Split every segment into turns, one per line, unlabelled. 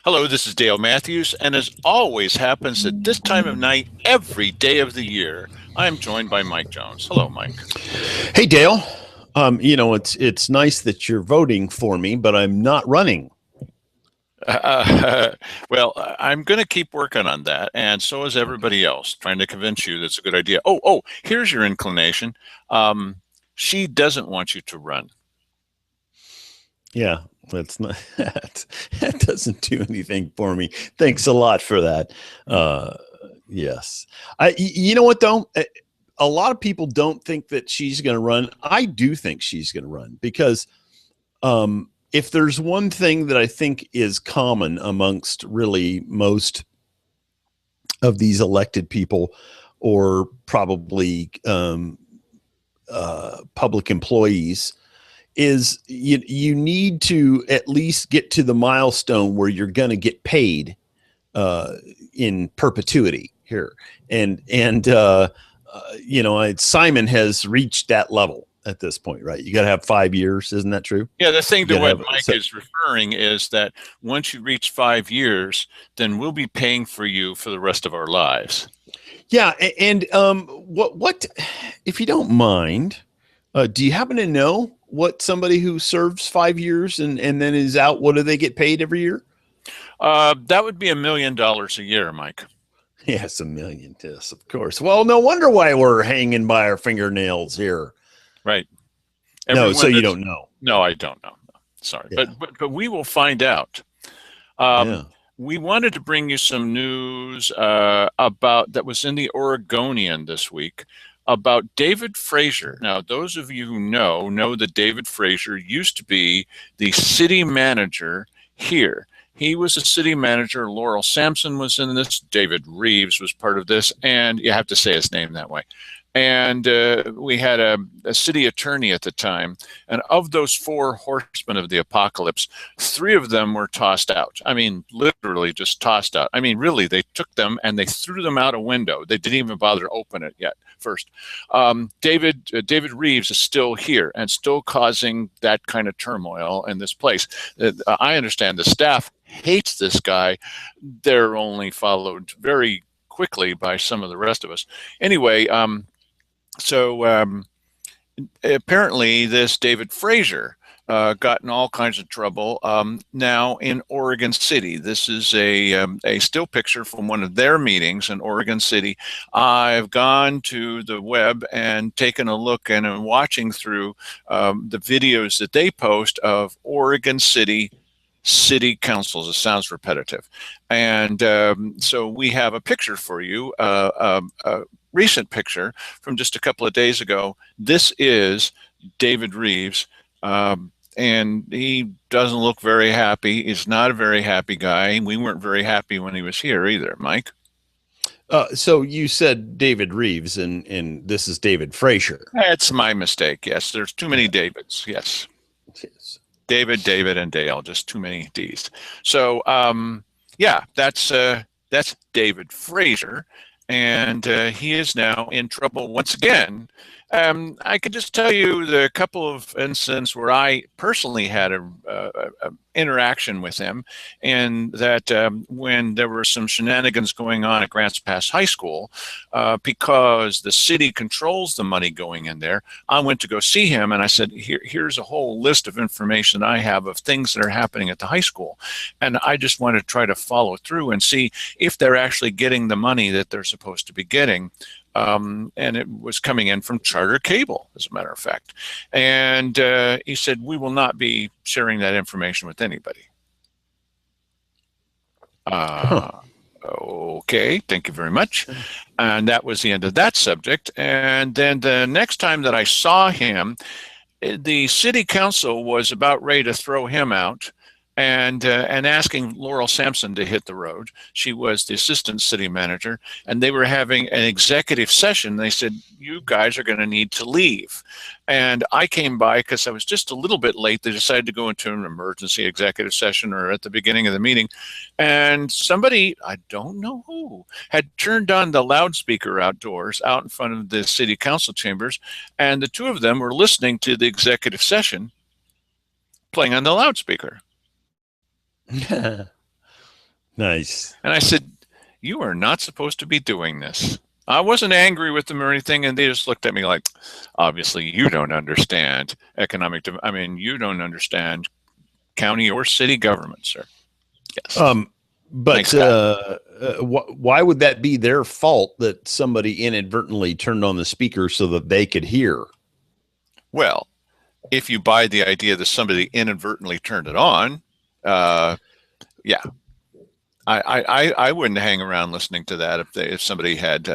Hello, this is Dale Matthews, and as always happens at this time of night, every day of the year, I am joined by Mike Jones. Hello, Mike.
Hey Dale, it's nice that you're voting for me, but I'm not running.
Uh, well, I'm going to keep working on that, and so is everybody else, trying to convince you that's a good idea. Here's your inclination. Um, she doesn't want you to run.
Yeah, that's not that doesn't do anything for me. Thanks a lot for that. Uh, yes, you know what though? A lot of people don't think that she's going to run. I do think she's going to run because if there's one thing that I think is common amongst really most of these elected people, or probably public employees, is you need to at least get to the milestone where you're going to get paid uh, in perpetuity here, and Simon has reached that level at this point, right? You got to have 5 years, isn't that true?
Yeah, the thing
You
to
got to
what
have
Mike
so
is referring is that once you reach 5 years, then we'll be paying for you for the rest of our lives.
yeah, and what if you don't mind? Do you happen to know what somebody who serves 5 years and then is out? What do they get paid every year?
That would be $1 million a year, Mike.
Yes, a million. Yes, of course. Well, no wonder why we're hanging by our fingernails here.
Right.
No, so
Everyone
you
that's
don't know.
No, I don't know. No, sorry,
Yeah,
but we will find out. Um,
yeah.
we wanted to bring you some news about that was in the Oregonian this week about David Frazier. Now, those of you who know that David Frazier used to be the city manager here. He was a city manager. Laurel Sampson was in this. David Reeves was part of this, and you have to say his name that way. And we had a city attorney at the time. And of those four horsemen of the apocalypse, three of them were tossed out. I mean, literally just tossed out. I mean, really, they took them and they threw them out a window. They didn't even bother to open it yet first. David Reeves is still here and still causing that kind of turmoil in this place. I understand the staff hates this guy. They're only followed very quickly by some of the rest of us. Anyway, so apparently, this David Frazier got in all kinds of trouble now in Oregon City. This is a still picture from one of their meetings in Oregon City. I've gone to the web and taken a look and I'm watching through the videos that they post of Oregon city councils. It sounds repetitive. And so we have a picture for you, a recent picture from just a couple of days ago. This is David Reeves. And he doesn't look very happy. He's not a very happy guy. We weren't very happy when he was here either, Mike.
So you said David Reeves, and this is David Frazier.
That's my mistake. Yes, there's too many Davids. Yes.
Yes.
David, and Dale, just too many D's. So, yeah, that's David Frazier, and he is now in trouble once again. I could just tell you the couple of instances where I personally had a interaction with him, and that when there were some shenanigans going on at Grants Pass High School, because the city controls the money going in there, I went to go see him, and I said, here's a whole list of information I have of things that are happening at the high school, and I just want to try to follow through and see if they're actually getting the money that they're supposed to be getting. And it was coming in from Charter Cable, as a matter of fact. And he said, we will not be sharing that information with anybody.
Huh.
Okay, thank you very much. And that was the end of that subject. And then the next time that I saw him, the city council was about ready to throw him out and asking Laurel Sampson to hit the road. She was the assistant city manager, and they were having an executive session. They said, you guys are going to need to leave. And I came by because I was just a little bit late. They decided to go into an emergency executive session or at the beginning of the meeting. And somebody, I don't know who, had turned on the loudspeaker outdoors out in front of the city council chambers. And the two of them were listening to the executive session playing on the loudspeaker.
Nice.
And I said, you are not supposed to be doing this. I wasn't angry with them or anything, and they just looked at me like, obviously, you don't understand you don't understand county or city government, sir. Yes.
But
Thanks, Scott.
why would that be their fault that somebody inadvertently turned on the speaker so that they could hear?
Well, if you buy the idea that somebody inadvertently turned it on, yeah, I wouldn't hang around listening to that if somebody had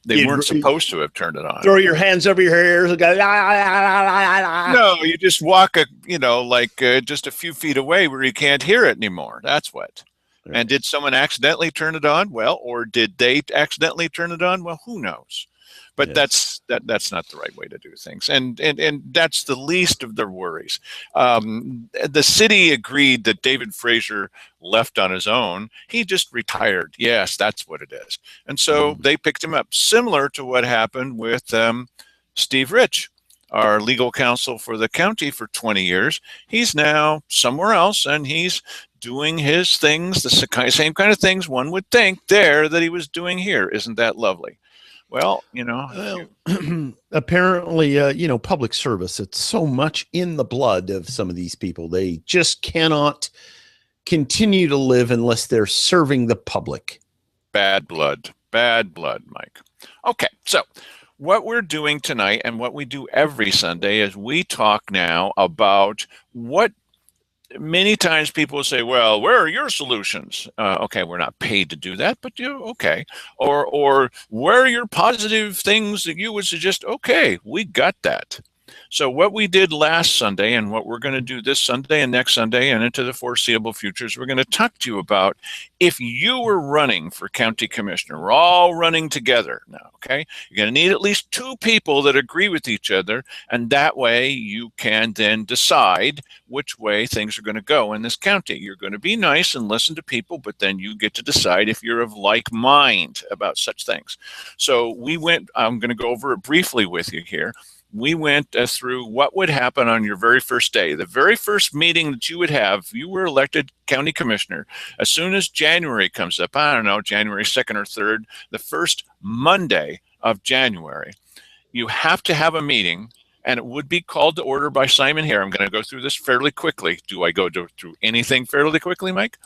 they weren't supposed to have turned it on.
Throw your hands over your ears and go. La, la, la, la, la.
No, you just walk just a few feet away where you can't hear it anymore. That's what. Right. And did someone accidentally turn it on? Well, or did they accidentally turn it on? Well, who knows? But yes. that's not the right way to do things, and that's the least of their worries. The city agreed that David Frazier left on his own. He just retired. Yes, that's what it is. And so they picked him up, similar to what happened with Steve Rich, our legal counsel for the county for 20 years. He's now somewhere else, and he's doing his things, the same kind of things one would think there that he was doing here. Isn't that lovely? Well,
apparently, public service, it's so much in the blood of some of these people. They just cannot continue to live unless they're serving the public.
Bad blood, Mike. Okay, so what we're doing tonight and what we do every Sunday is we talk now about what many times people say, well, where are your solutions? Okay, we're not paid to do that, but okay. Or where are your positive things that you would suggest? Okay, we got that. So what we did last Sunday and what we're going to do this Sunday and next Sunday and into the foreseeable future is we're going to talk to you about if you were running for county commissioner. We're all running together now, okay? You're going to need at least 2 people that agree with each other, and that way you can then decide which way things are going to go in this county. You're going to be nice and listen to people, but then you get to decide if you're of like mind about such things. So I'm going to go over it briefly with you here. We went through what would happen on your very first day. The very first meeting that you would have, if you were elected county commissioner, as soon as January comes up, I don't know, January 2nd or 3rd, the first Monday of January, you have to have a meeting, and it would be called to order by Simon here. I'm going to go through this fairly quickly. Do I go through anything fairly quickly, Mike?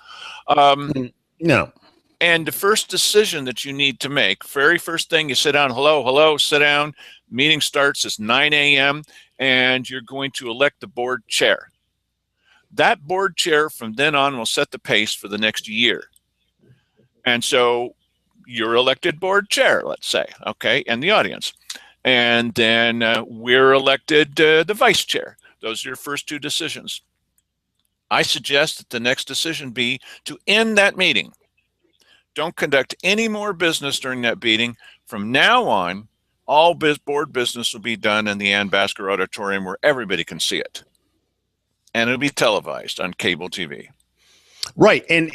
No.
And the first decision that you need to make, very first thing, you sit down, hello, sit down. Meeting starts at 9 a.m. and you're going to elect the board chair. That board chair from then on will set the pace for the next year. And so you're elected board chair, let's say, okay, and the audience. And then we're elected the vice chair. Those are your first 2 decisions. I suggest that the next decision be to end that meeting. Don't conduct any more business during that meeting. From now on, all board business will be done in the Ann Basker Auditorium where everybody can see it. And it'll be televised on cable TV.
Right. And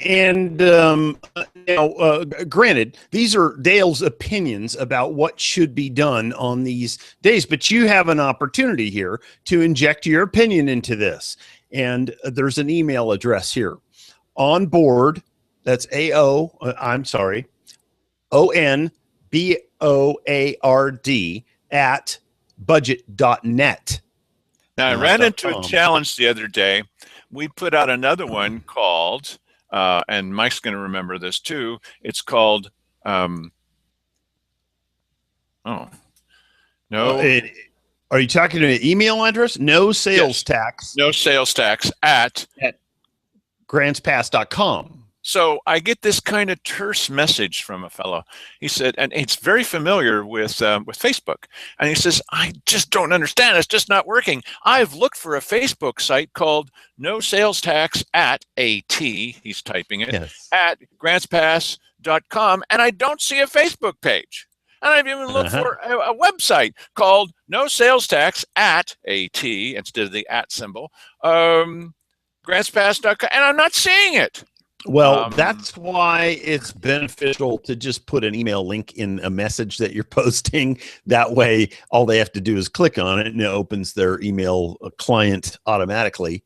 granted, these are Dale's opinions about what should be done on these days, but you have an opportunity here to inject your opinion into this. And there's an email address here on board. That's ONBOARD at budget.net.
Now, I ran into a challenge the other day. We put out another one called, and Mike's going to remember this too. It's called, are
you talking to an email address? No sales tax.
No sales tax at
grantspass.com.
So I get this kind of terse message from a fellow. He said, and it's very familiar with Facebook. And he says, I just don't understand. It's just not working. I've looked for a Facebook site called No Sales Tax at AT. He's typing it at grantspass.com, and I don't see a Facebook page. And I've even looked for a website called No Sales Tax at AT instead of the at symbol, grantspass.com, and I'm not seeing it.
Well, that's why it's beneficial to just put an email link in a message that you're posting. That way, all they have to do is click on it, and it opens their email client automatically.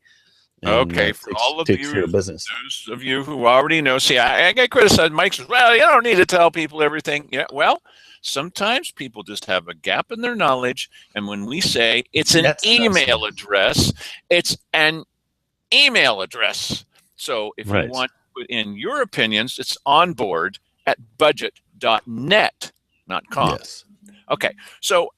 and
Okay, for all of
takes care
you,
of business.
those of you who already know, see, I get criticized. Mike says, well, you don't need to tell people everything. Yeah, well, sometimes people just have a gap in their knowledge. And when we say it's an
That's
email address, it's an email address. So if you
right.
want to put in your opinions, it's on board at budget.net, not com.
Yes.
Okay, so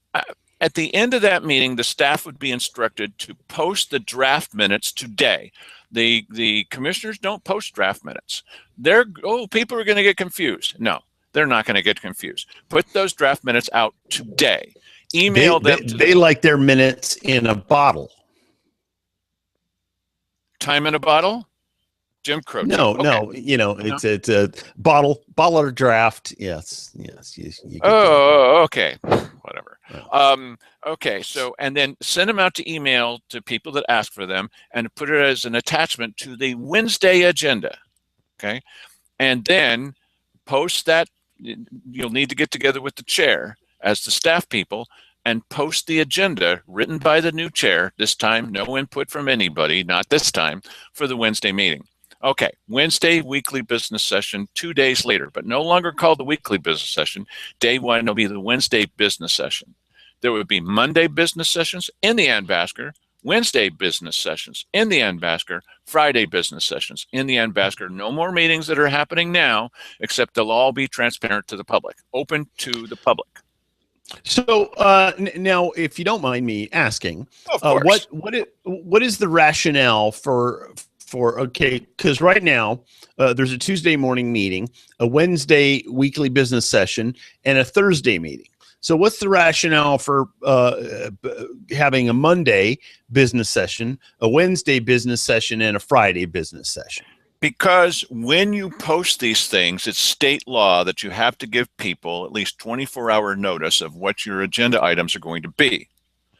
at the end of that meeting, the staff would be instructed to post the draft minutes today. The commissioners don't post draft minutes. People are going to get confused. No, they're not going to get confused. Put those draft minutes out today. Email them.
They like their minutes in a bottle.
Time in a bottle. Jim Croce.
No, it's a bottle or draft. Yes. You
Okay. Whatever. Okay. So, and then send them out to email to people that ask for them and put it as an attachment to the Wednesday agenda. Okay. And then post that. You'll need to get together with the chair as the staff people and post the agenda written by the new chair. This time, no input from anybody, not this time, for the Wednesday meeting. Okay, Wednesday weekly business session 2 days later, but no longer called the weekly business session. Day one will be the Wednesday business session. There would be Monday business sessions in the Ambassador, Wednesday business sessions in the Ambassador, Friday business sessions in the Ambassador. No more meetings that are happening now, except they'll all be transparent to the public, open to the public.
So now, if you don't mind me asking,
of course.
What is the rationale for okay? Because right now there's a Tuesday morning meeting, a Wednesday weekly business session, and a Thursday meeting. So what's the rationale for having a Monday business session, a Wednesday business session, and a Friday business session?
Because when you post these things, it's state law that you have to give people at least 24-hour notice of what your agenda items are going to be.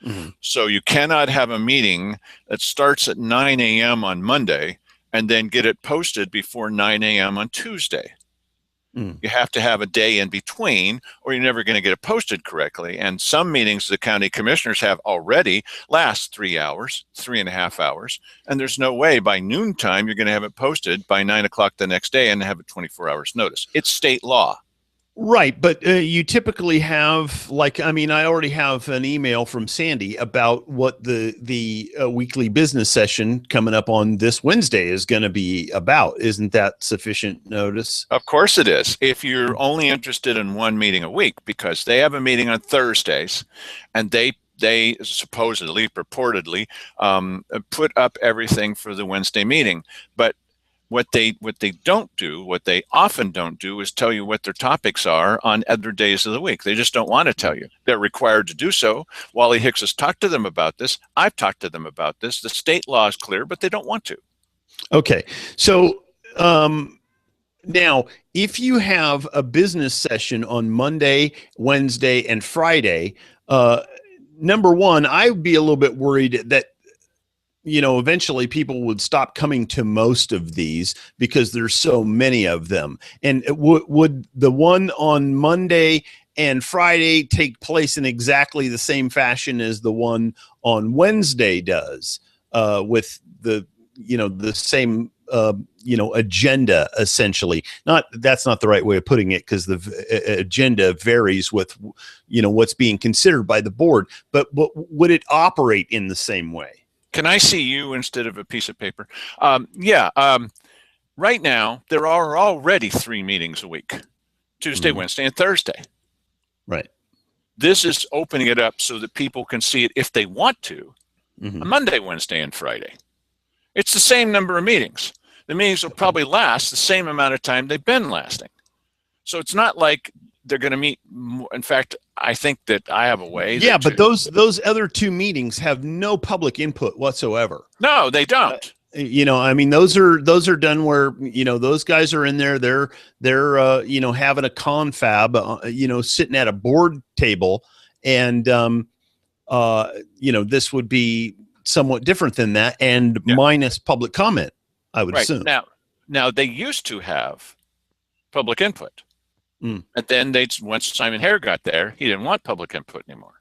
Mm-hmm. So you cannot have a meeting that starts at 9 a.m. on Monday and then get it posted before 9 a.m. on Tuesday. You have to have a day in between, or you're never going to get it posted correctly. And some meetings the county commissioners have already last 3 hours, 3.5 hours. And there's no way by noontime you're going to have it posted by 9 o'clock the next day and have it 24 hours notice. It's state law.
Right, but you typically have, I already have an email from Sandy about what the weekly business session coming up on this Wednesday is going to be about. Isn't that sufficient notice?
Of course it is. If you're only interested in one meeting a week, because they have a meeting on Thursdays, and they supposedly, purportedly, put up everything for the Wednesday meeting, but what they often don't do is tell you what their topics are on other days of the week. They just don't want to tell you. They're required to do so. Wally Hicks has talked to them about this. I've talked to them about this. The state law is clear, but they don't want to.
Okay. So now, if you have a business session on Monday, Wednesday, and Friday, number one, I would be a little bit worried that eventually people would stop coming to most of these because there's so many of them. And would the one on Monday and Friday take place in exactly the same fashion as the one on Wednesday does, with the same agenda, essentially? That's not the right way of putting it, because the agenda varies with what's being considered by the board, but would it operate in the same way?
Can I see you instead of a piece of paper? Right now, there are already 3 meetings a week, Tuesday, Wednesday, and Thursday.
Right.
This is opening it up so that people can see it if they want to, on Monday, Wednesday, and Friday. It's the same number of meetings. The meetings will probably last the same amount of time they've been lasting. So it's not like they're going to meet more. In fact, I think that I have a way.
Yeah, but those other 2 meetings have no public input whatsoever.
No, they don't.
Those are done where those guys are in there. They're having a confab, sitting at a board table, and this would be somewhat different than that, and minus public comment, I would assume.
Now they used to have public input. And then once Simon Hare got there, he didn't want public input anymore.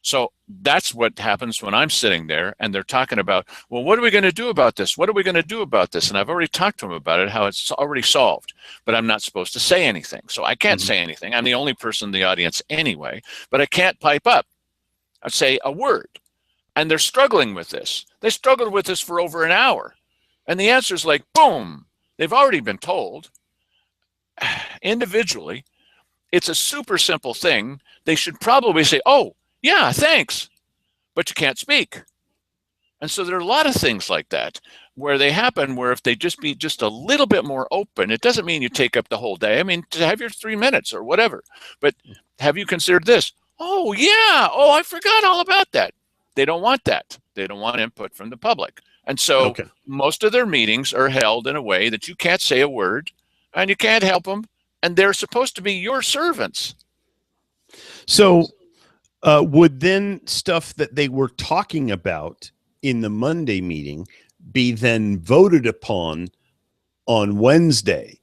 So that's what happens when I'm sitting there and they're talking about, well, what are we going to do about this? What are we going to do about this? And I've already talked to them about it, how it's already solved, but I'm not supposed to say anything. So I can't say anything. I'm the only person in the audience anyway, but I can't pipe up. I'd say a word. And they're struggling with this. They struggled with this for over an hour. And the answer is like, boom, they've already been told individually. It's a super simple thing. They should probably say, oh, yeah, thanks, but you can't speak. And so there are a lot of things like that where they happen where if they just be just a little bit more open, it doesn't mean you take up the whole day. I mean, to have your 3 minutes or whatever. But have you considered this? Oh, yeah. Oh, I forgot all about that. They don't want that. They don't want input from the public. And so most of their meetings are held in a way that you can't say a word and you can't help them. And they're supposed to be your servants.
So would then stuff that they were talking about in the Monday meeting be then voted upon on Wednesday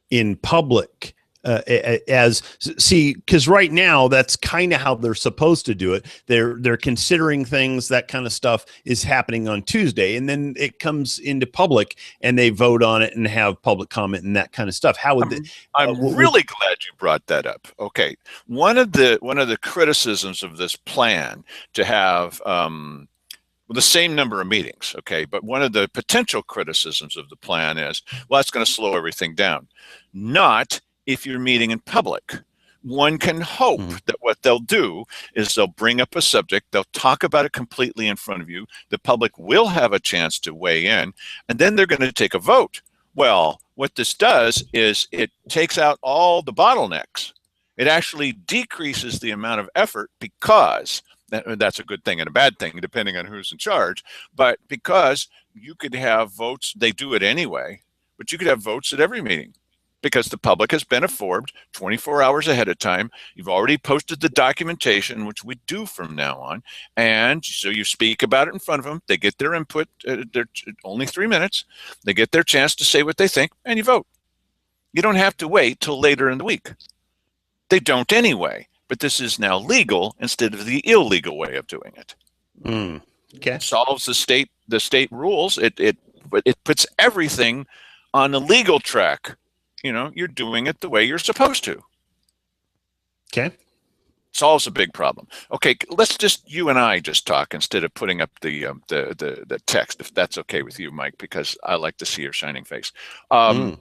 in public? Because right now that's kind of how they're supposed to do it. They're considering things, that kind of stuff is happening on Tuesday, and then it comes into public and they vote on it and have public comment and that kind of stuff. How would
I'm really glad you brought that up. Okay, one of the criticisms of this plan to have the same number of meetings, okay, but one of the potential criticisms of the plan is, well, that's going to slow everything down. Not if you're meeting in public. One can hope that what they'll do is they'll bring up a subject, they'll talk about it completely in front of you, the public will have a chance to weigh in, and then they're going to take a vote. Well, what this does is it takes out all the bottlenecks. It actually decreases the amount of effort, because that's a good thing and a bad thing, depending on who's in charge, but because you could have votes, they do it anyway, but you could have votes at every meeting, because the public has been informed 24 hours ahead of time. You've already posted the documentation, which we do from now on. And so you speak about it in front of them. They get their input. They're only 3 minutes. They get their chance to say what they think, and you vote. You don't have to wait till later in the week. They don't anyway, but this is now legal instead of the illegal way of doing it.
Okay.
It solves the state rules. It puts everything on the legal track. You know, you're doing it the way you're supposed to.
Okay.
Solves a big problem. Okay, let's just, you and I just talk instead of putting up the text, if that's okay with you, Mike, because I like to see your shining face. To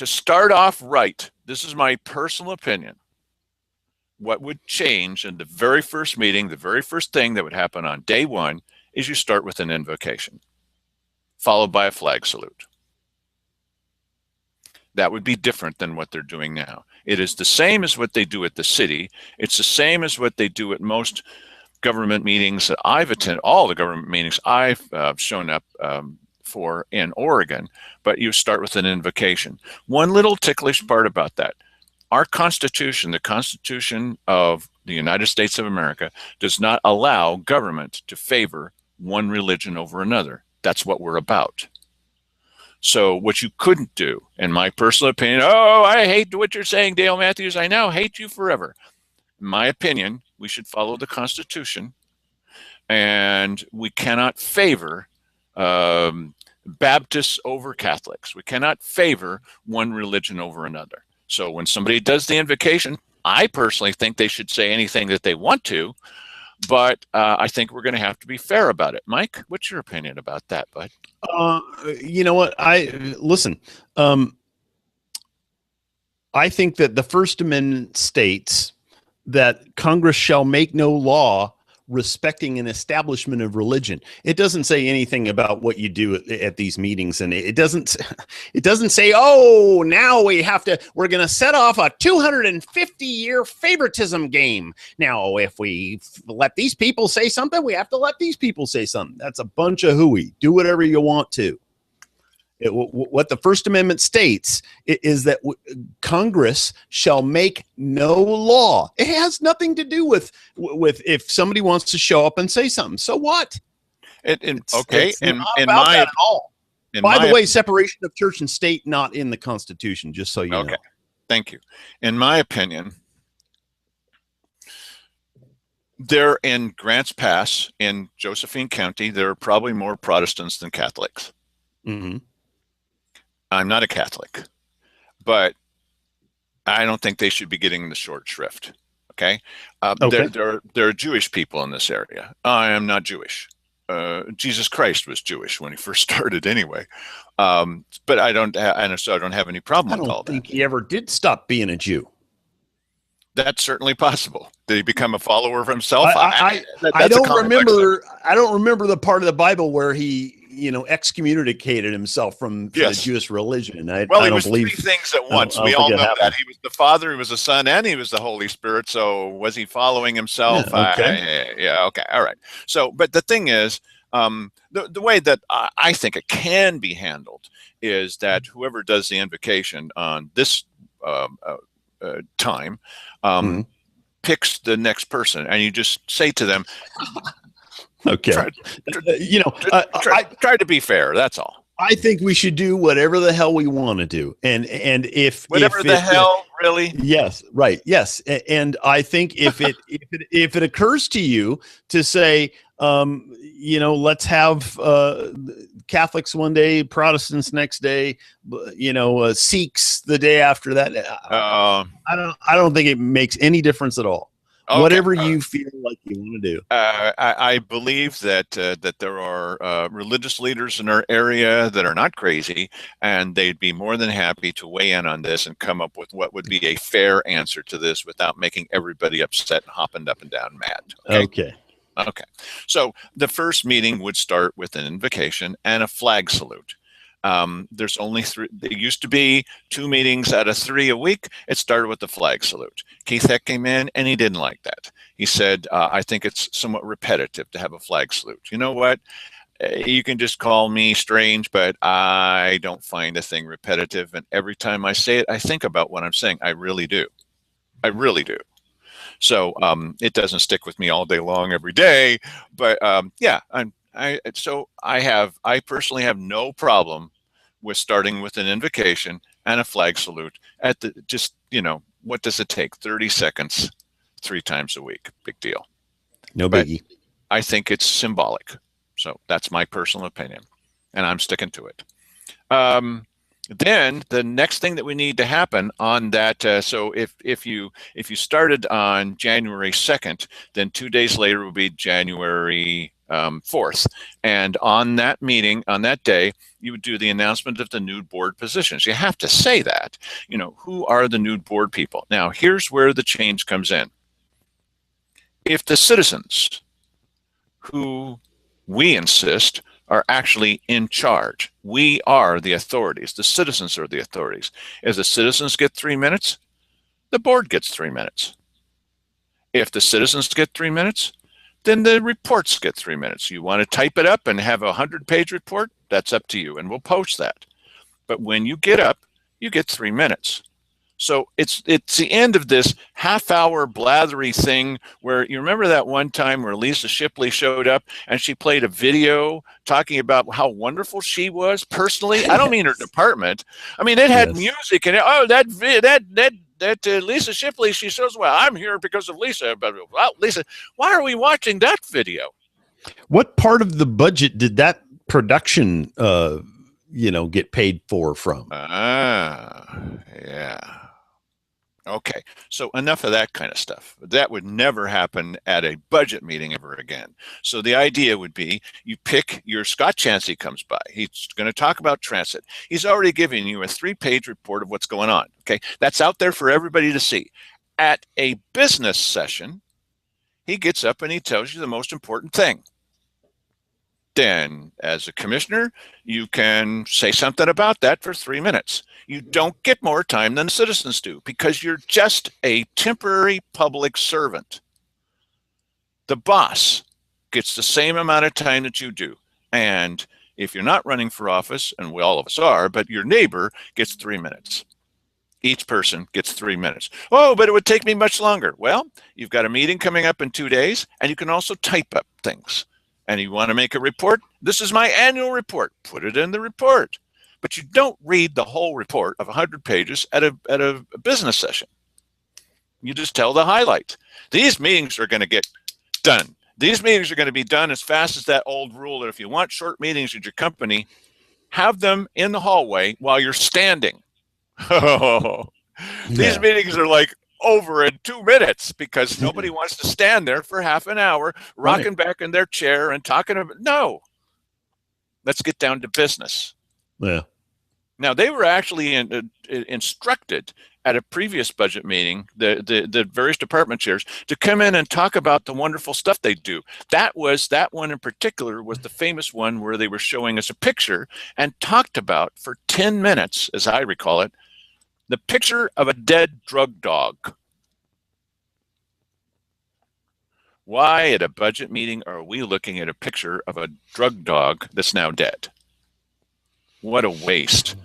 start off right, this is my personal opinion. What would change in the very first meeting, the very first thing that would happen on day one, is you start with an invocation, followed by a flag salute. That would be different than what they're doing now. It is the same as what they do at the city. It's the same as what they do at most government meetings that I've attended, all the government meetings I've shown up for in Oregon, but you start with an invocation. One little ticklish part about that. Our Constitution, the Constitution of the United States of America, does not allow government to favor one religion over another. That's what we're about. So what you couldn't do, in my personal opinion, oh, I hate what you're saying, Dale Matthews, I now hate you forever. In my opinion, we should follow the Constitution, and we cannot favor Baptists over Catholics. We cannot favor one religion over another. So when somebody does the invocation, I personally think they should say anything that they want to, but I think we're going to have to be fair about it. Mike, what's your opinion about that, bud?
You know what? Listen. I think that the First Amendment states that Congress shall make no law respecting an establishment of religion. It doesn't say anything about what you do at these meetings, and it doesn't say, oh, now we're going to set off a 250-year favoritism game. Now, if we let these people say something, we have to let these people say something. That's a bunch of hooey. Do whatever you want to. What the First Amendment states is that Congress shall make no law. It has nothing to do with if somebody wants to show up and say something. So what?
By
the way, separation of church and state not in the Constitution. Just so you know.
Thank you. In my opinion, They're in Grants Pass in Josephine County. There are probably more Protestants than Catholics.
Mm-hmm.
I'm not a Catholic, but I don't think they should be getting the short shrift. Okay,
Okay.
there are Jewish people in this area. I am not Jewish. Jesus Christ was Jewish when he first started, anyway. But I don't, and so I don't have any problem
I
with
don't
all
think
that.
he ever did stop being a Jew.
That's certainly possible. Did he become a follower of
I
himself?
I, I
That's a
don't
complex thing.
remember. I don't remember the part of the Bible where he, excommunicated himself from the
Yes.
Jewish religion. I
Well,
I
he
don't
was three
believe.
things at
I don't,
once.
I
We
don't think
all
it
know that.
happened.
He was the Father, he was the Son, and he was the Holy Spirit. So was he following
Yeah.
himself?
Okay.
Yeah, okay, all right. So, but the thing is, the way that I think it can be handled is that whoever does the invocation on this time
Mhm.
picks the next person, and you just say to them,
Okay.
try, try, try to be fair. That's all.
I think we should do whatever the hell we want to do, and
Whatever
if
the
it
hell, really.
yes, right, yes, and I think if it occurs to you to say, let's have Catholics one day, Protestants next day, Sikhs the day after that,
Uh,
I don't think it makes any difference at all.
okay.
Whatever you feel like you want to do.
I believe that that there are religious leaders in our area that are not crazy, and they'd be more than happy to weigh in on this and come up with what would be a fair answer to this without making everybody upset and hopping up and down mad. Okay.
Okay.
Okay. So the first meeting would start with an invocation and a flag salute. There's only three. There used to be 2 meetings out of 3 a week. It started with the flag salute. Keith Heck came in and he didn't like that. He said, I think it's somewhat repetitive to have a flag salute. You know what? You can just call me strange, but I don't find a thing repetitive. And every time I say it, I think about what I'm saying. I really do. I really do. So it doesn't stick with me all day long every day. But yeah, I personally have no problem with starting with an invocation and a flag salute at the what does it take? 30 seconds 3 times a week. Big deal.
No
But
biggie.
I think it's symbolic. So that's my personal opinion, and I'm sticking to it. Then the next thing that we need to happen on that, so if you started on January 2nd, then 2 days later will be January 4th. And on that meeting, on that day, you would do the announcement of the new board positions. You have to say that, who are the new board people? Now, here's where the change comes in. If the citizens who we insist are actually in charge, we are the authorities. The citizens are the authorities. If the citizens get 3 minutes, the board gets 3 minutes. If the citizens get 3 minutes, then the reports get 3 minutes. You want to type it up and have a 100-page report? That's up to you, and we'll post that. But when you get up, you get 3 minutes. So it's the end of this half-hour blathery thing where you remember that one time where Lisa Shipley showed up and she played a video talking about how wonderful she was personally. I don't mean her department. I mean, it had
Yes.
music and Lisa Shipley, she says, well, I'm here because of Lisa. But well, Lisa, why are we watching that video?
What part of the budget did that production, get paid from?
Yeah. Okay, so enough of that kind of stuff. That would never happen at a budget meeting ever again. So the idea would be you pick Scott Chansey comes by. He's going to talk about transit. He's already given you a 3-page report of what's going on. Okay, that's out there for everybody to see. At a business session, he gets up and he tells you the most important thing. Then, as a commissioner, you can say something about that for 3 minutes. You don't get more time than the citizens do because you're just a temporary public servant. The boss gets the same amount of time that you do. And if you're not running for office, and all of us are, but your neighbor gets 3 minutes. Each person gets 3 minutes. Oh, but it would take me much longer. Well, you've got a meeting coming up in 2 days, and you can also type up things. And you want to make a report? This is my annual report. Put it in the report. But you don't read the whole report of 100 pages at a business session. You just tell the highlight. These meetings are going to get Done. These meetings are going to be done as fast as that old rule that if you want short meetings at your company, have them in the hallway while you're standing. These
Yeah.
meetings are like over in 2 minutes because nobody wants to stand there for half an hour
Right.
rocking back in their chair and talking about, no, let's get down to business.
Yeah.
Now, they were actually instructed at a previous budget meeting, the various department chairs, to come in and talk about the wonderful stuff they do. That one in particular was the famous one where they were showing us a picture and talked about for 10 minutes, as I recall it, the picture of a dead drug dog. Why at a budget meeting are we looking at a picture of a drug dog that's now dead? What a waste.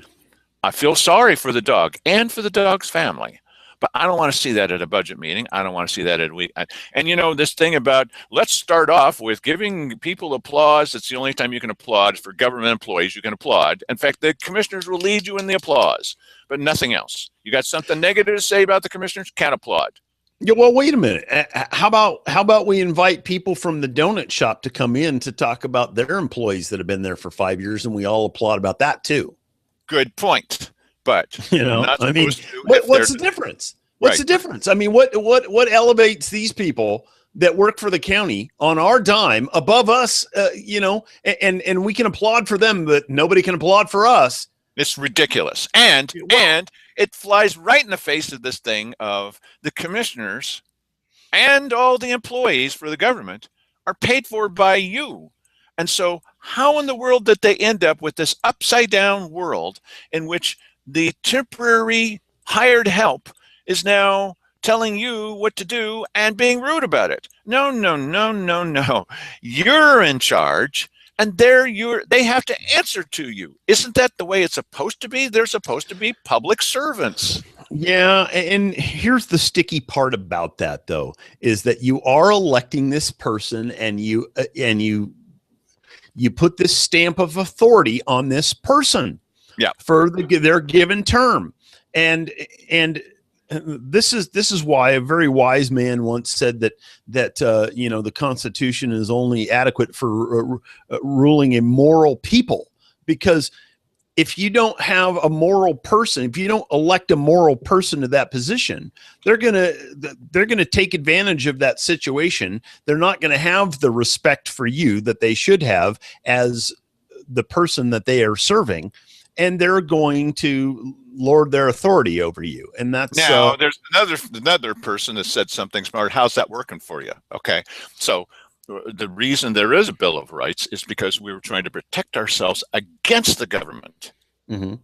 I feel sorry for the dog and for the dog's family, but I don't want to see that at a budget meeting. I don't want to see that at a week. And you know, this thing about let's start off with giving people applause. It's the only time you can applaud for government employees. You can applaud. In fact, the commissioners will lead you in the applause, but nothing else. You got something negative to say about the commissioners? Can't applaud.
Yeah, well, wait a minute. How about we invite people from the donut shop to come in to talk about their employees that have been there for 5 years, and we all applaud about that too.
Good point. But
You know,
not
I mean,
supposed to
what's the difference? What's
right.
the difference? I mean, what elevates these people that work for the county on our dime above us? You know, and we can applaud for them, but nobody can applaud for us.
It's ridiculous. And it flies right in the face of this thing of the commissioners and all the employees for the government are paid for by you. And so how in the world did they end up with this upside down world in which the temporary hired help is now telling you what to do and being rude about it? No, no, no, no, no. You're in charge. And they have to answer to you. Isn't that the way it's supposed to be? They're supposed to be public servants.
Yeah, and here's the sticky part about that, though, is that you are electing this person, and you put this stamp of authority on this person,
yeah,
for their given term, and this is why a very wise man once said that you know, the Constitution is only adequate for ruling immoral people, because if you don't have a moral person, if you don't elect a moral person to that position, they're gonna take advantage of that situation. They're not going to have the respect for you that they should have as the person that they are serving, and they're going to lord their authority over you. And that's
now there's another person that said something smart. How's that working for you? Okay, so the reason there is a Bill of Rights is because we were trying to protect ourselves against the government.
Mm-hmm.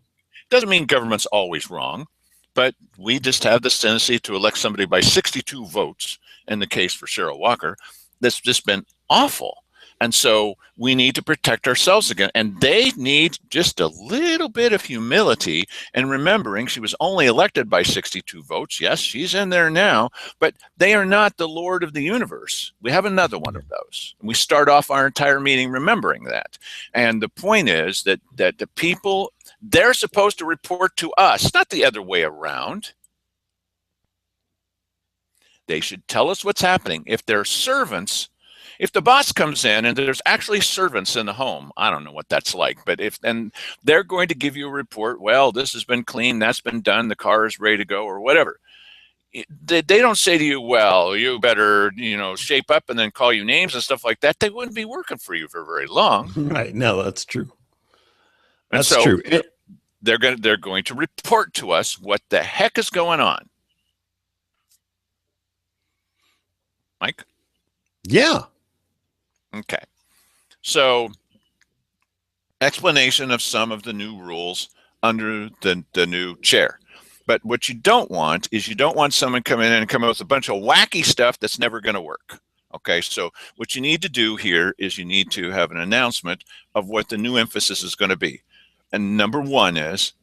Doesn't mean government's always wrong, but we just have this tendency to elect somebody by 62 votes. In the case for Cheryl Walker, that's just been awful. And so we need to protect ourselves again. And they need just a little bit of humility and remembering she was only elected by 62 votes. Yes, she's in there now, but they are not the Lord of the universe. We have another one of those. And we start off our entire meeting remembering that. And the point is that the people, they're supposed to report to us, not the other way around. They should tell us what's happening. If they're servants, if the boss comes in and there's actually servants in the home, I don't know what that's like, but and they're going to give you a report, well, this has been cleaned, that's been done, the car is ready to go, or whatever. They don't say to you, well, you better, you know, shape up and then call you names and stuff like that. They wouldn't be working for you for very long.
Right. No, that's true.
That's true. They're going to report to us what the heck is going on. Mike?
Yeah.
Okay. So, explanation of some of the new rules under the new chair. But what you don't want is you don't want someone coming in and coming with a bunch of wacky stuff that's never going to work. Okay, so what you need to do here is you need to have an announcement of what the new emphasis is going to be. And number one is,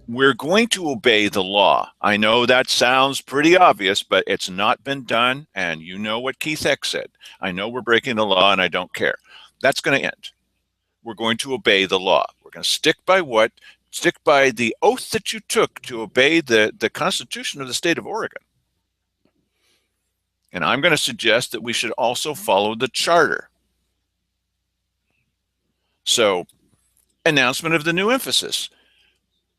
we're going to obey the law. I know that sounds pretty obvious, but it's not been done. And you know what Keith Heck said. I know we're breaking the law and I don't care. That's going to end. We're going to obey the law. We're going to stick by the oath that you took to obey the Constitution of the state of Oregon. And I'm going to suggest that we should also follow the charter. So, announcement of the new emphasis.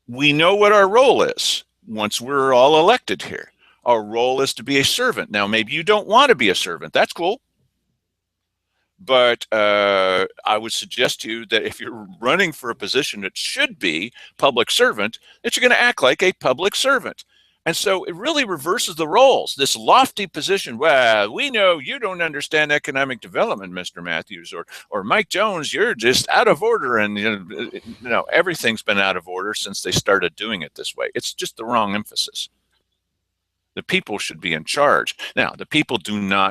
We know what our role is once we're all elected here. Our role is to be a servant. Now, maybe you don't want to be a servant. That's cool. But I would suggest to you that if you're running for a position that should be public servant, that you're going to act like a public servant. And so it really reverses the roles. This lofty position, well, we know you don't understand economic development, Mr. Matthews, or Mike Jones, you're just out of order. And everything's been out of order since they started doing it this way. It's just the wrong emphasis. The people should be in charge. Now, the people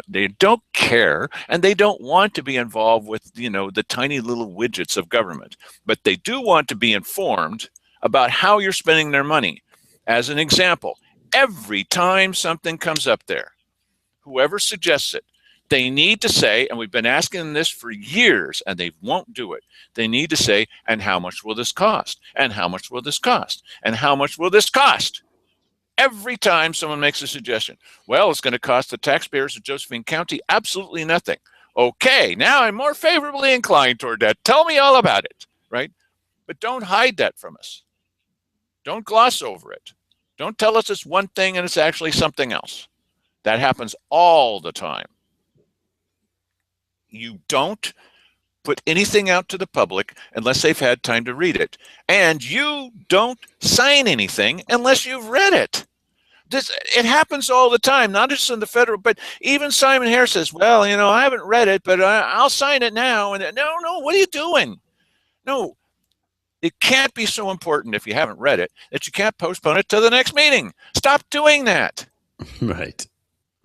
they don't care, and they don't want to be involved with, the tiny little widgets of government. But they do want to be informed about how you're spending their money. As an example, every time something comes up there, whoever suggests it, they need to say, and we've been asking them this for years, and they won't do it. They need to say, and how much will this cost? And how much will this cost? And how much will this cost? Every time someone makes a suggestion, well, it's going to cost the taxpayers of Josephine County absolutely nothing. Okay, now I'm more favorably inclined toward that. Tell me all about it, right? But don't hide that from us. Don't gloss over it. Don't tell us it's one thing and it's actually something else. That happens all the time. You don't put anything out to the public unless they've had time to read it. And you don't sign anything unless you've read it. It happens all the time, not just in the federal, but even Simon Harris says, well, I haven't read it, but I'll sign it now. And no, what are you doing? No, it can't be so important if you haven't read it that you can't postpone it to the next meeting. Stop doing that.
Right.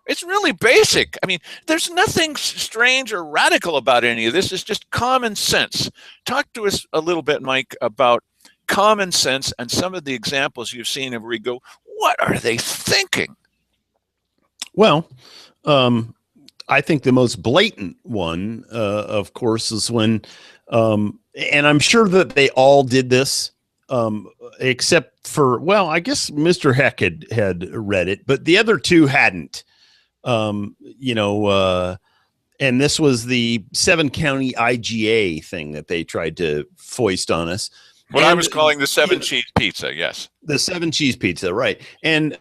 It's really basic. I mean, there's nothing strange or radical about any of this. It's just common sense. Talk to us a little bit, Mike, about common sense and some of the examples you've seen where we go, what are they thinking?
Well, I think the most blatant one, of course, is when, and I'm sure that they all did this, except for, well, I guess Mr. Heck had read it, but the other two hadn't. And this was the 7-county IGA thing that they tried to foist on us.
What I was calling the 7-cheese pizza, yes.
The 7-cheese pizza, right. And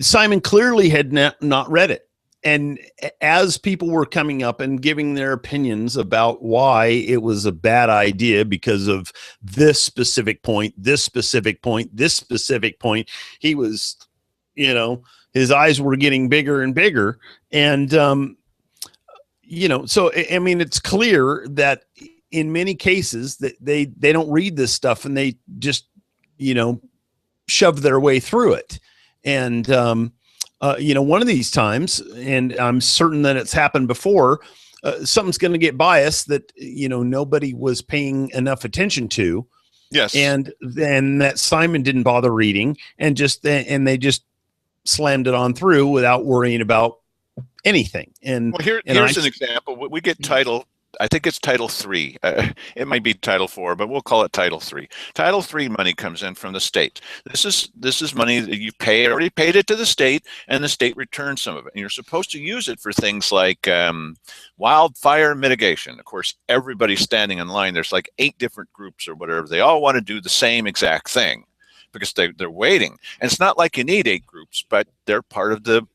Simon clearly had not read it. And as people were coming up and giving their opinions about why it was a bad idea because of this specific point, this specific point, this specific point, he was, his eyes were getting bigger and bigger. And, so, I mean, it's clear that in many cases that they don't read this stuff and they just, shove their way through it. And, one of these times, and I'm certain that it's happened before, something's going to get biased that, nobody was paying enough attention to.
Yes.
And then that Simon didn't bother reading and they just slammed it on through without worrying about anything. And
well, here's an example. We get I think it's Title 3. It might be Title 4, but we'll call it Title 3. Title 3 money comes in from the state. This is money that you already paid it to the state, and the state returns some of it. And you're supposed to use it for things like wildfire mitigation. Of course, everybody's standing in line. There's like 8 different groups or whatever. They all want to do the same exact thing because they're waiting. And it's not like you need 8 groups, but they're part of the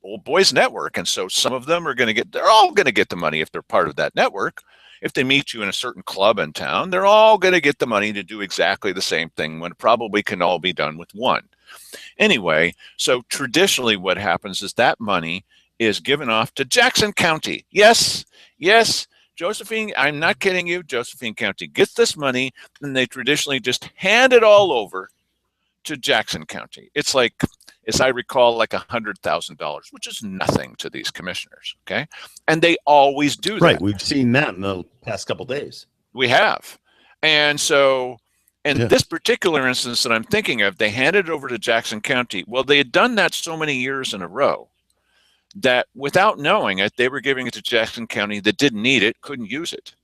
old boys network. And so some of them they're all going to get the money if they're part of that network. If they meet you in a certain club in town, they're all going to get the money to do exactly the same thing when it probably can all be done with one. Anyway, so traditionally what happens is that money is given off to Jackson County. Yes, Josephine, I'm not kidding you. Josephine County gets this money and they traditionally just hand it all over to Jackson County. It's like, as I recall, like $100,000, which is nothing to these commissioners. Okay. And they always do that.
Right. We've seen that in the past couple of days.
We have. And so in this particular instance that I'm thinking of, they handed it over to Jackson County. Well, they had done that so many years in a row that without knowing it, they were giving it to Jackson County that didn't need it, couldn't use it.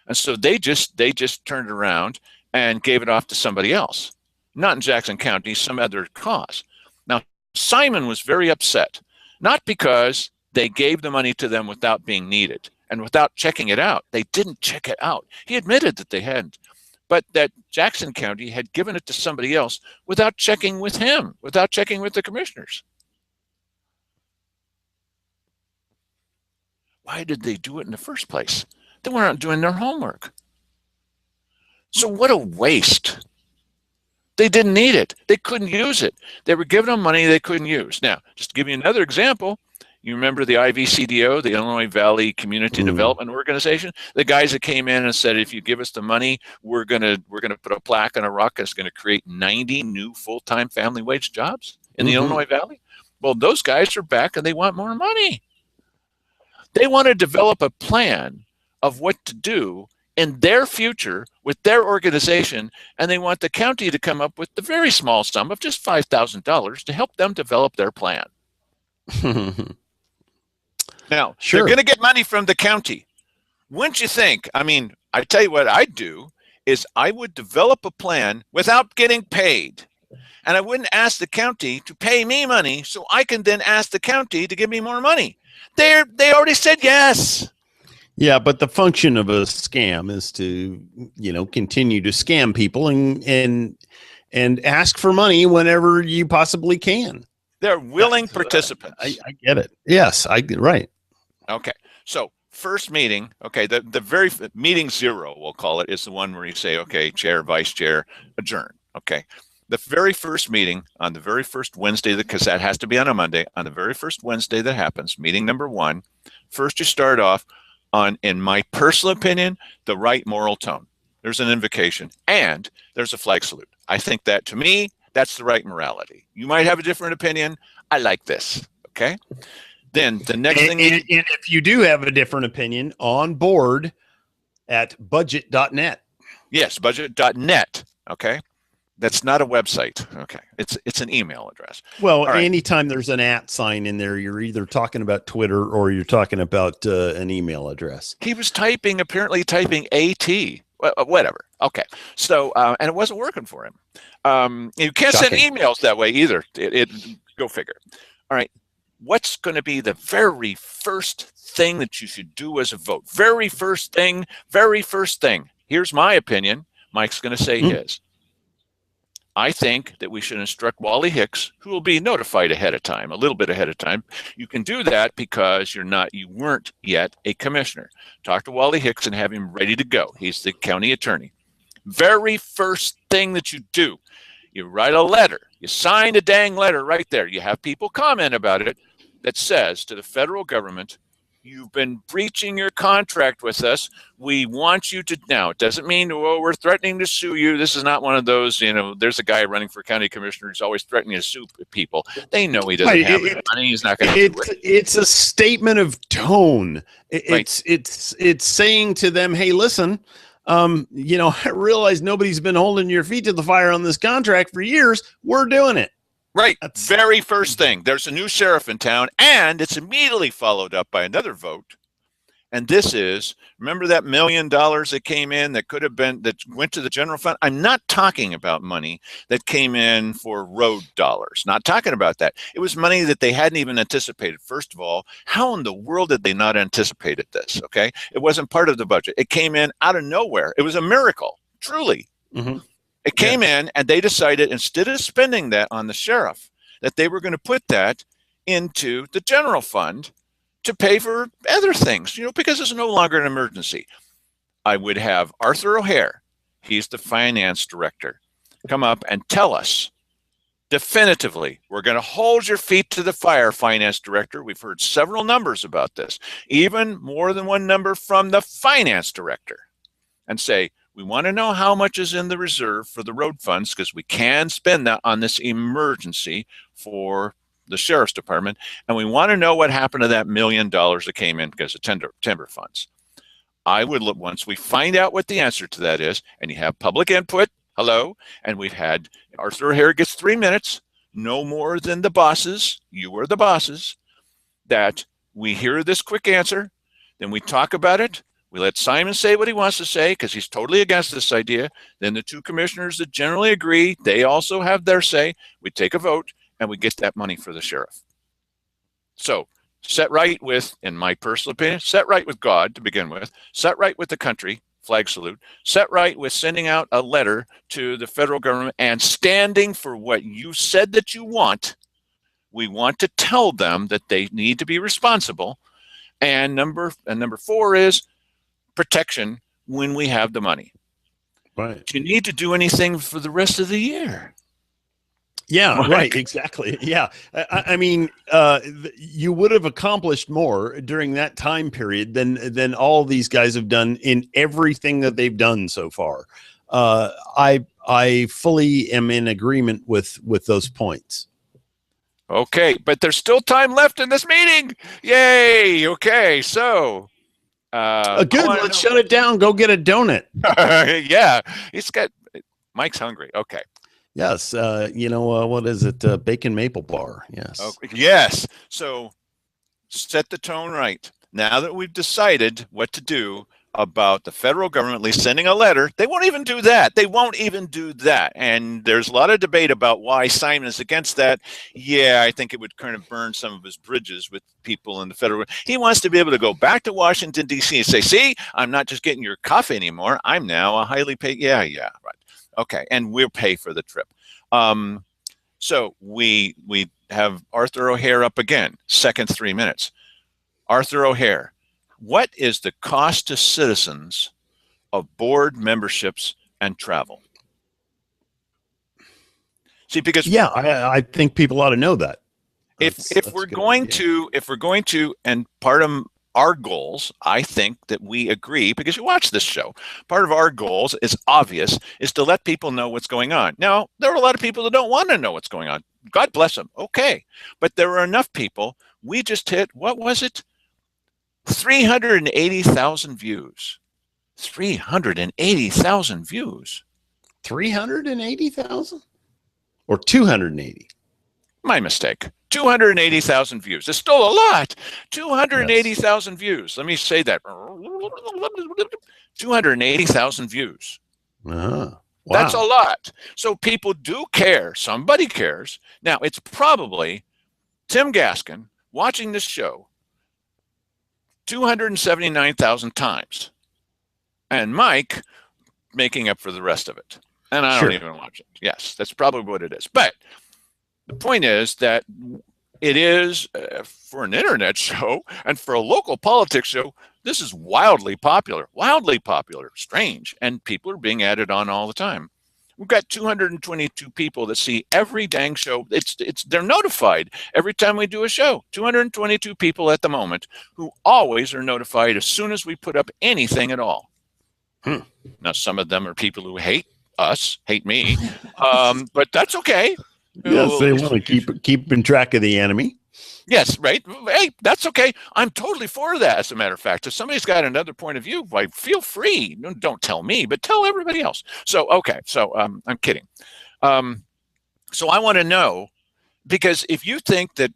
And so they just turned around and gave it off to somebody else, not in Jackson County, some other cause. Now, Simon was very upset, not because They gave the money to them without being needed and without checking it out. They didn't check it out. He admitted that they hadn't, but that Jackson County had given it to somebody else without checking with him, without checking with the commissioners. Why did they do it in the first place? They weren't doing their homework. So what a waste. They didn't need it. They couldn't use it. They were giving them money they couldn't use. Now, just to give you another example, you remember the IVCDO, the Illinois Valley Community Development Organization? The guys that came in and said, if you give us the money, we're gonna put a plaque on a rock that's going to create 90 new full-time family wage jobs in the Illinois Valley. Well, those guys are back and they want more money. They want to develop a plan of what to do in their future with their organization, and they want the county to come up with the very small sum of just $5,000 to help them develop their plan. Now, they're going to get money from the county. Wouldn't you think? I mean, I tell you what I'd do is I would develop a plan without getting paid. And I wouldn't ask the county to pay me money so I can then ask the county to give me more money. They already said yes.
Yeah, but the function of a scam is to, continue to scam people and ask for money whenever you possibly can.
They're willing participants.
I get it. Yes, right.
Okay. So first meeting, okay, the very meeting 0, we'll call it, is the one where you say, okay, chair, vice chair, adjourn. Okay. The very first meeting on the very first Wednesday, because that has to be on a Monday, on the very first Wednesday that happens, meeting number 1, first you start off on, in my personal opinion, the right moral tone. There's an invocation and there's a flag salute. I think that, to me, that's the right morality. You might have a different opinion. I like this. Okay. Then the next thing.
And if you do have a different opinion, on board at budget.net.
Yes, budget.net. Okay. That's not a website. Okay. It's an email address.
Well, anytime there's an @ sign in there, you're either talking about Twitter or you're talking about an email address.
He was apparently typing AT. Whatever. Okay. So, and it wasn't working for him. You can't send emails that way either. Go figure. All right. What's going to be the very first thing that you should do as a vote? Very first thing. Here's my opinion. Mike's going to say his. I think that we should instruct Wally Hicks, who will be notified ahead of time, a little bit ahead of time. You can do that because you weren't yet a commissioner. Talk to Wally Hicks and have him ready to go. He's the county attorney. Very first thing that you do, you write a letter. You sign a dang letter right there. You have people comment about it that says to the federal government, you've been breaching your contract with us. We want you to now. It doesn't mean, oh, we're threatening to sue you. This is not one of those, there's a guy running for county commissioner who's always threatening to sue people. They know he doesn't have the money. He's not going to do it.
It's a statement of tone. It's saying to them, hey, listen, I realize nobody's been holding your feet to the fire on this contract for years. We're doing it.
Right. Very first thing. There's a new sheriff in town, and it's immediately followed up by another vote. And this is, remember that $1 million that came in that went to the general fund? I'm not talking about money that came in for road dollars. Not talking about that. It was money that they hadn't even anticipated. First of all, how in the world did they not anticipate this? Okay. It wasn't part of the budget. It came in out of nowhere. It was a miracle, truly. It came in, and they decided, instead of spending that on the sheriff, that they were going to put that into the general fund to pay for other things, because it's no longer an emergency. I would have Arthur O'Hare, he's the finance director, come up and tell us definitively, we're going to hold your feet to the fire, finance director. We've heard several numbers about this, even more than one number from the finance director, and say, we want to know how much is in the reserve for the road funds, because we can spend that on this emergency for the sheriff's department. And we want to know what happened to that $1 million that came in because of timber funds. I would look, once we find out what the answer to that is, and you have public input, and we've had Arthur O'Hare gets 3 minutes, no more than the bosses, you are the bosses, that we hear this quick answer, then we talk about it. We let Simon say what he wants to say because he's totally against this idea. Then the 2 commissioners that generally agree, they also have their say. We take a vote and we get that money for the sheriff. So set right with, in my personal opinion, set right with God to begin with, set right with the country, flag salute, set right with sending out a letter to the federal government and standing for what you said that you want. We want to tell them that they need to be responsible. And number four is protection when we have the money.
Right.
Do you need to do anything for the rest of the year?
Yeah, right. Exactly. Yeah. I mean, you would have accomplished more during that time period than all these guys have done in everything that they've done so far. I fully am in agreement with those points.
Okay, but there's still time left in this meeting. Yay. Okay, so
good. Let's shut it down. Go get a donut.
Yeah, Mike's hungry. Okay.
Yes. What is it? Bacon maple bar. Yes.
Okay. Yes. So set the tone right. Now that we've decided what to do about the federal government at least sending a letter, they won't even do that. They won't even do that. And there's a lot of debate about why Simon is against that. Yeah, I think it would kind of burn some of his bridges with people in the federal. He wants to be able to go back to Washington, D.C. and say, see, I'm not just getting your coffee anymore. I'm now a highly paid. Yeah, right. Okay, and we'll pay for the trip. So we have Arthur O'Hare up again, second 3 minutes. Arthur O'Hare, what is the cost to citizens of board memberships and travel? See, because
I think people ought to know that.
If we're going to, and part of our goals, I think that we agree, because you watch this show, part of our goals is obvious, is to let people know what's going on. Now, there are a lot of people that don't want to know what's going on. God bless them. Okay. But there are enough people. We just hit, what was it? 380,000 views. 380,000 views.
380,000 or 280?
My mistake. 280,000 views. It's still a lot. 280,000 views. Let me say that. 280,000 views.
Wow.
That's a lot. So people do care. Somebody cares. Now, it's probably Tim Gaskin watching this show 279,000 times, and Mike making up for the rest of it. And I don't even watch it. Yes, that's probably what it is. But the point is that it is, for an internet show and for a local politics show, this is wildly popular, strange, and people are being added on all the time. We've got 222 people that see every dang show. They're notified every time we do a show. 222 people at the moment who always are notified as soon as we put up anything at all. Now, some of them are people who hate us, hate me, but that's okay.
Yes, they want to keep track of the enemy.
Yes, right. Hey, that's okay. I'm totally for that, as a matter of fact. If somebody's got another point of view, why, feel free. Don't tell me, but tell everybody else. So, okay. So I'm kidding. So I want to know, because if you think that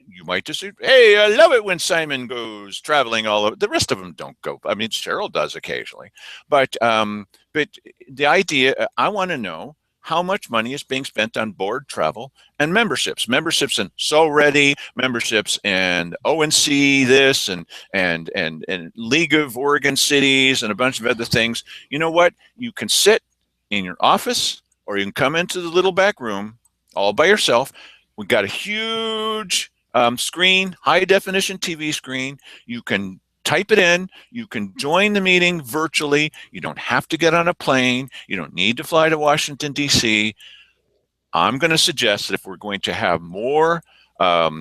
you might just say, hey, I love it when Simon goes traveling all over. The rest of them don't go. I mean, Cheryl does occasionally. But the idea, I want to know how much money is being spent on board travel and memberships in So Ready, memberships and ONC this and League of Oregon Cities and a bunch of other things. You know what? You can sit in your office or you can come into the little back room all by yourself. We've got a huge screen, high definition TV screen. You can type it in. You can join the meeting virtually. You don't have to get on a plane. You don't need to fly to Washington, D.C. I'm going to suggest that if we're going to have more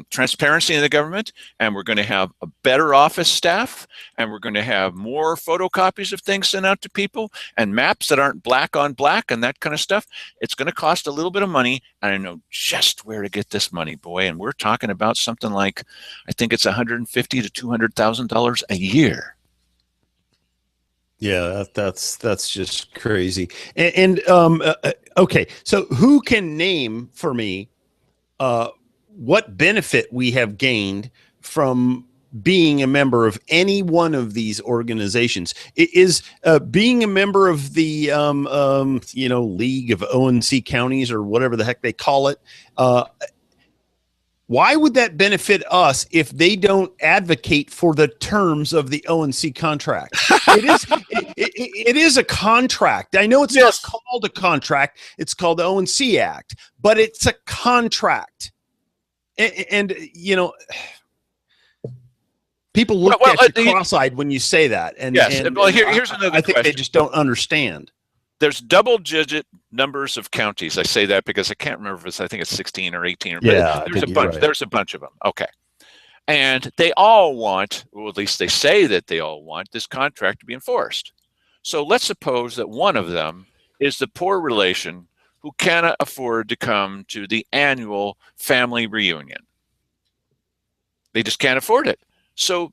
transparency in the government, and we're going to have a better office staff, and we're going to have more photocopies of things sent out to people, and maps that aren't black on black and that kind of stuff, it's going to cost a little bit of money, and I know just where to get this money, boy. And we're talking about something like, I think it's $150,000 to $200,000 a year.
Yeah, that's just crazy. And okay, so who can name for me what benefit we have gained from being a member of any one of these organizations? Is being a member of the League of ONC counties or whatever the heck they call it, Why would that benefit us if they don't advocate for the terms of the ONC contract? It is a contract. I know it's
Yes.
not called a contract. It's called the ONC Act, but it's a contract. And you know, people look at you cross-eyed when you say that. And
yes.
and,
Well,
and
here's another
I think
question.
they just don't understand.
There's double-digit numbers of counties. I say that because I can't remember if it's, I think it's 16 or 18. Or,
Yeah,
there's a bunch. Right. There's a bunch of them. Okay. And they all want, well, at least they say that they all want this contract to be enforced. So let's suppose that one of them is the poor relation who cannot afford to come to the annual family reunion. They just can't afford it. So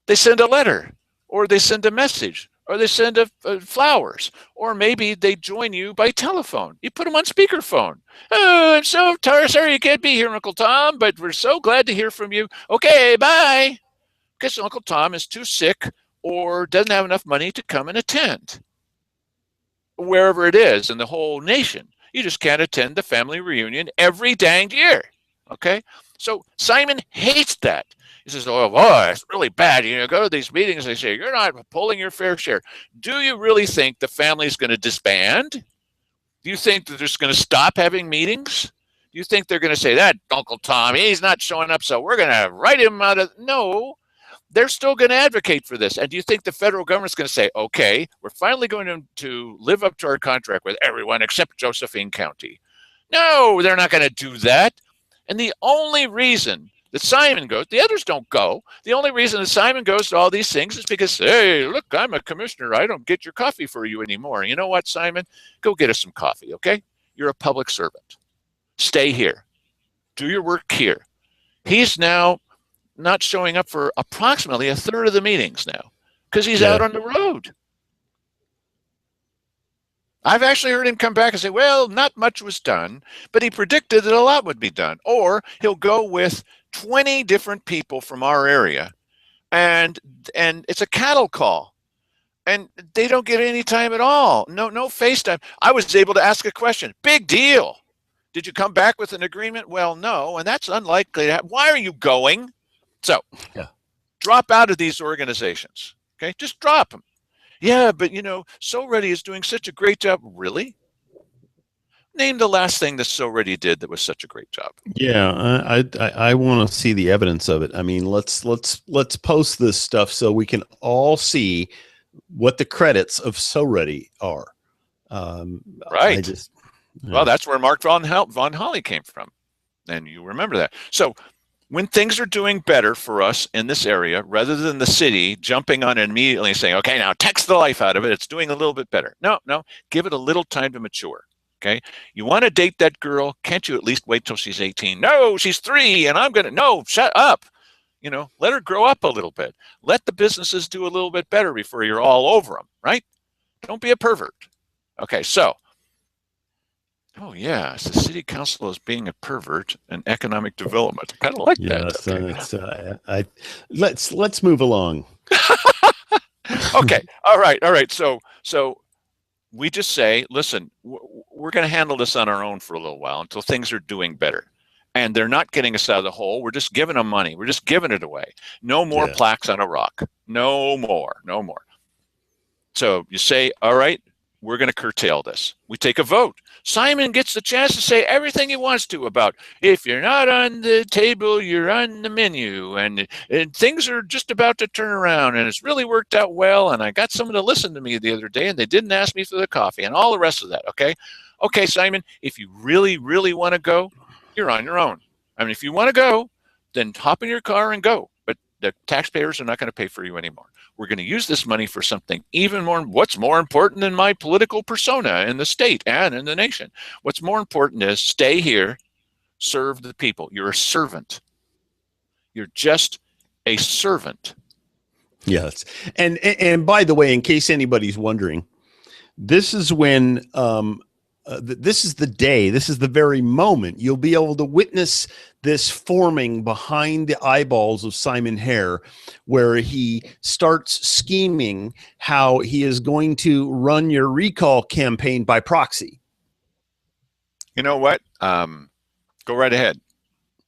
they send a letter, or they send a message, or they send flowers, or maybe they join you by telephone. You put them on speakerphone. Oh, I'm so sorry you can't be here, Uncle Tom, but we're so glad to hear from you. Okay, bye. Because Uncle Tom is too sick or doesn't have enough money to come and attend. Wherever it is in the whole nation, you just can't attend the family reunion every danged year. Okay? So Simon hates that. He says, oh, boy, it's really bad. You know, go to these meetings, they say, you're not pulling your fair share. Do you really think the family's going to disband? Do you think that they're just going to stop having meetings? Do you think they're going to say, that Uncle Tom, he's not showing up, so we're going to write him out of... No, they're still going to advocate for this. And do you think the federal government's going to say, okay, we're finally going to live up to our contract with everyone except Josephine County? No, they're not going to do that. And the only reason that Simon goes, the others don't go. The only reason that Simon goes to all these things is because, hey, look, I'm a commissioner. I don't get your coffee for you anymore. You know what, Simon? Go get us some coffee, okay? You're a public servant. Stay here. Do your work here. He's now not showing up for approximately a third of the meetings now because he's out on the road. I've actually heard him come back and say, well, not much was done, but he predicted that a lot would be done. Or he'll go with 20 different people from our area, and it's a cattle call, and they don't get any time at all. No FaceTime. I was able to ask a question. Big deal. Did you come back with an agreement? Well, no, and that's unlikely to happen. Why are you going? So drop out of these organizations, okay? Just drop them. Yeah, but, you know, So Ready is doing such a great job. Really? Name the last thing that So Ready did that was such a great job.
Yeah, I want to see the evidence of it. I mean, let's post this stuff so we can all see what the credits of So Ready are.
Right. Well, that's where Mark von Holly came from, and you remember that. So when things are doing better for us in this area, rather than the city jumping on it immediately and saying, okay, now text the life out of it, it's doing a little bit better. No, give it a little time to mature, okay? You want to date that girl, can't you at least wait till she's 18? No, she's 3, and I'm going to, no, shut up. You know, let her grow up a little bit. Let the businesses do a little bit better before you're all over them, right? Don't be a pervert. Okay, so, oh yeah, it's the city council as being a pervert and economic development. I kind of like that.
Okay. Let's move along.
Okay. All right. So we just say, listen, we're going to handle this on our own for a little while until things are doing better. And they're not getting us out of the hole. We're just giving them money. We're just giving it away. No more plaques on a rock. No more. So you say, all right, we're going to curtail this. We take a vote. Simon gets the chance to say everything he wants to about if you're not on the table, you're on the menu, and things are just about to turn around, and it's really worked out well, and I got someone to listen to me the other day, and they didn't ask me for the coffee, and all the rest of that, okay? Okay, Simon, if you really, really want to go, you're on your own. I mean, if you want to go, then hop in your car and go, but the taxpayers are not going to pay for you anymore. We're going to use this money for something even more. What's more important than my political persona in the state and in the nation? What's more important is stay here, serve the people. You're a servant. You're just a servant.
Yes. And by the way, in case anybody's wondering, this is when this is the day, this is the very moment you'll be able to witness this forming behind the eyeballs of Simon Hare, where he starts scheming how he is going to run your recall campaign by proxy.
You know what? Go right ahead.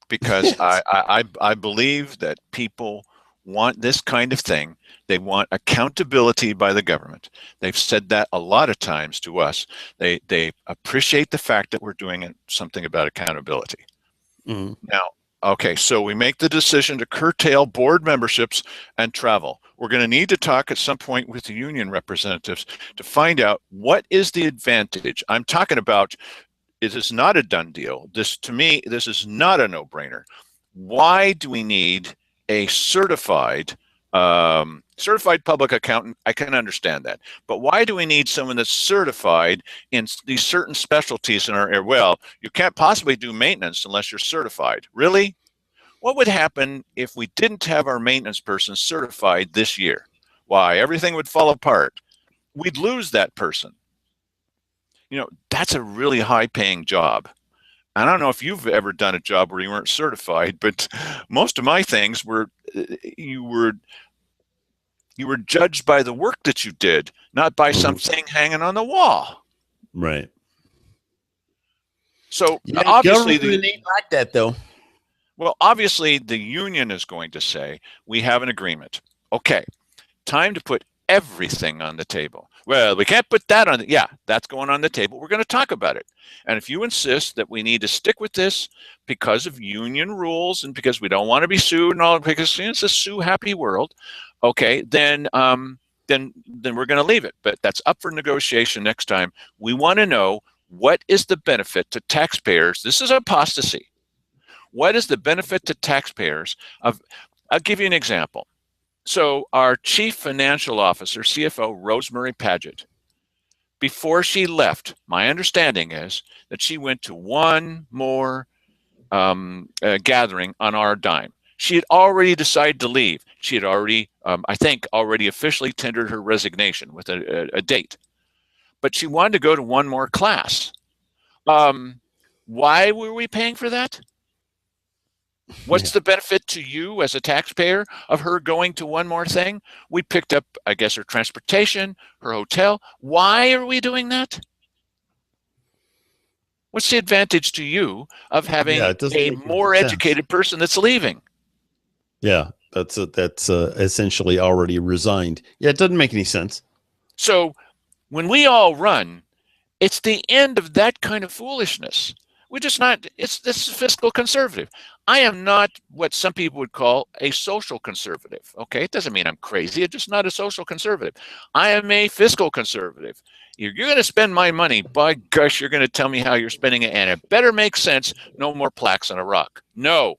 because I believe that people want this kind of thing. They want accountability by the government. They've said that a lot of times to us. They appreciate the fact that we're doing something about accountability.
Mm.
Now, okay, so we make the decision to curtail board memberships and travel. We're going to need to talk at some point with the union representatives to find out what is the advantage. I'm talking about, it is not a done deal. To me, this is not a no-brainer. Why do we need a certified public accountant? I can understand that. But why do we need someone that's certified in these certain specialties in our area? Well, you can't possibly do maintenance unless you're certified. Really? What would happen if we didn't have our maintenance person certified this year? Why, everything would fall apart. We'd lose that person. That's a really high-paying job. I don't know if you've ever done a job where you weren't certified, but most of my things were you were judged by the work that you did, not by something hanging on the wall.
Right.
So
yeah,
obviously
government ain't like that, though.
Well, obviously the union is going to say we have an agreement. Okay, time to put everything on the table. Well, we can't put that on. Yeah, that's going on the table. We're going to talk about it. And if you insist that we need to stick with this because of union rules and because we don't want to be sued and all, because it's a sue-happy world, okay, then we're going to leave it. But that's up for negotiation next time. We want to know, what is the benefit to taxpayers? This is apostasy. What is the benefit to taxpayers of? I'll give you an example. So our chief financial officer, CFO, Rosemary Paget, before she left, my understanding is that she went to one more gathering on our dime. She had already decided to leave. She had already, I think, already officially tendered her resignation with a date. But she wanted to go to one more class. Why were we paying for that? What's the benefit to you as a taxpayer of her going to one more thing? We picked up, I guess, her transportation, her hotel. Why are we doing that? What's the advantage to you of having a more educated person that's leaving?
Yeah, that's essentially already resigned. Yeah, it doesn't make any sense.
So when we all run, it's the end of that kind of foolishness. We're just not, this is fiscal conservative. I am not what some people would call a social conservative. Okay, it doesn't mean I'm crazy. I'm just not a social conservative. I am a fiscal conservative. You're going to spend my money. By gosh, you're going to tell me how you're spending it, and it better make sense. No more plaques on a rock. No.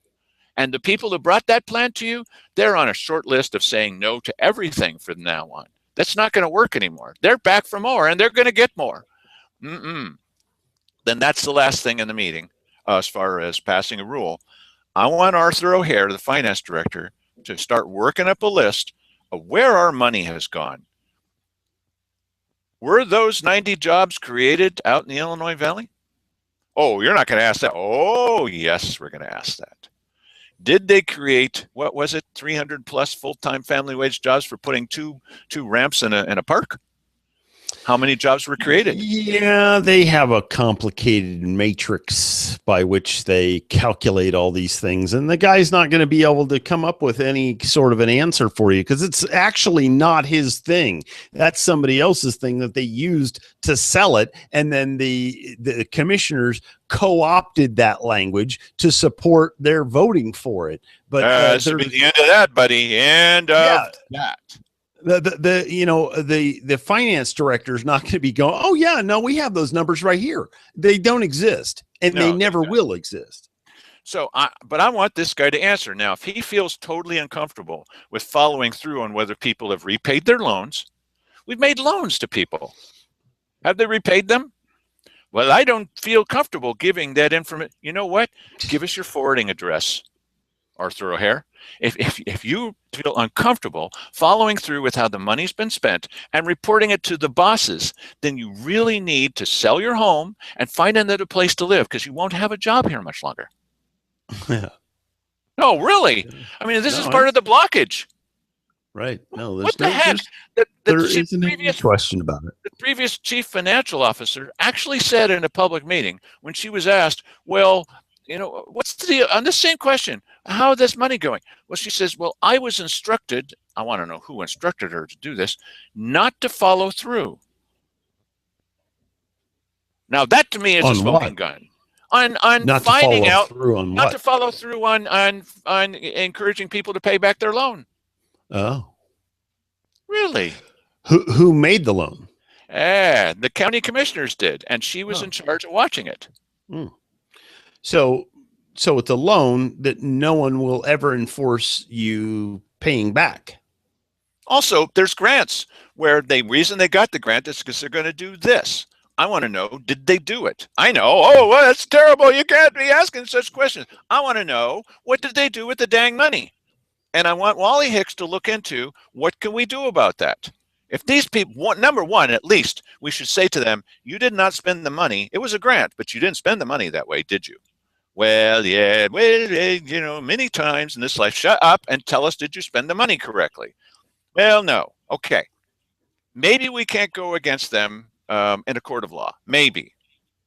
And the people who brought that plan to you, they're on a short list of saying no to everything from now on. That's not going to work anymore. They're back for more, and they're going to get more. Then that's the last thing in the meeting as far as passing a rule. I want Arthur O'Hare, the finance director, to start working up a list of where our money has gone. Were those 90 jobs created out in the Illinois Valley? Oh, you're not going to ask that. Oh, yes, we're going to ask that. Did they create, what was it, 300 plus full-time family wage jobs for putting two ramps in a park? How many jobs were created?
Yeah, they have a complicated matrix by which they calculate all these things. And the guy's not going to be able to come up with any sort of an answer for you because it's actually not his thing. That's somebody else's thing that they used to sell it. And then the commissioners co-opted that language to support their voting for it. But
this will be the end of that, buddy. End of that.
The finance director is not going to be going, oh yeah, no, we have those numbers right here. They don't exist, and they never will exist.
So, but I want this guy to answer. Now, if he feels totally uncomfortable with following through on whether people have repaid their loans, we've made loans to people. Have they repaid them? Well, I don't feel comfortable giving that information. You know what? Give us your forwarding address, Arthur O'Hare. If you feel uncomfortable following through with how the money's been spent and reporting it to the bosses, then you really need to sell your home and find another place to live because you won't have a job here much longer.
Yeah.
No, really. I mean, this is part of the blockage.
Right. No,
what the heck?
There isn't any question about it.
The previous chief financial officer actually said in a public meeting when she was asked, well, what's the deal? On the same question, how is this money going? Well, she says, well, I was instructed, I want to know who instructed her to do this, not to follow through. Now, that to me is a
On
smoking
what?
gun. On
Not to
finding
follow
out,
through on
not
what?
to follow through on encouraging people to pay back their loan.
Oh.
Really?
Who made the loan?
The county commissioners did, and she was
Oh.
in charge of watching it.
So it's a loan that no one will ever enforce you paying back.
Also, there's grants where the reason they got the grant is because they're going to do this. I want to know, did they do it? I know. Oh, well, that's terrible. You can't be asking such questions. I want to know, what did they do with the dang money? And I want Wally Hicks to look into, what can we do about that? If these people, number one, at least, we should say to them, you did not spend the money. It was a grant, but you didn't spend the money that way, did you? Well, yeah, well, many times in this life, shut up and tell us, did you spend the money correctly? Well, no. Okay. Maybe we can't go against them in a court of law. Maybe.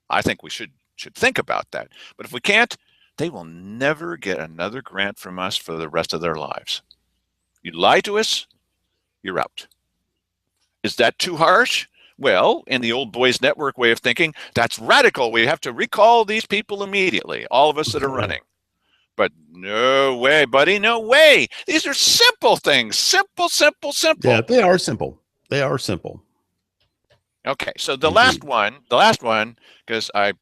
I think we should think about that. But if we can't, they will never get another grant from us for the rest of their lives. You lie to us, you're out. Is that too harsh? Well, in the old boys network way of thinking, that's radical. We have to recall these people immediately, all of us that are running. But no way, buddy, no way. These are simple things. Simple, simple, simple.
Yeah, they are simple. They are simple.
Okay, so the last one, because I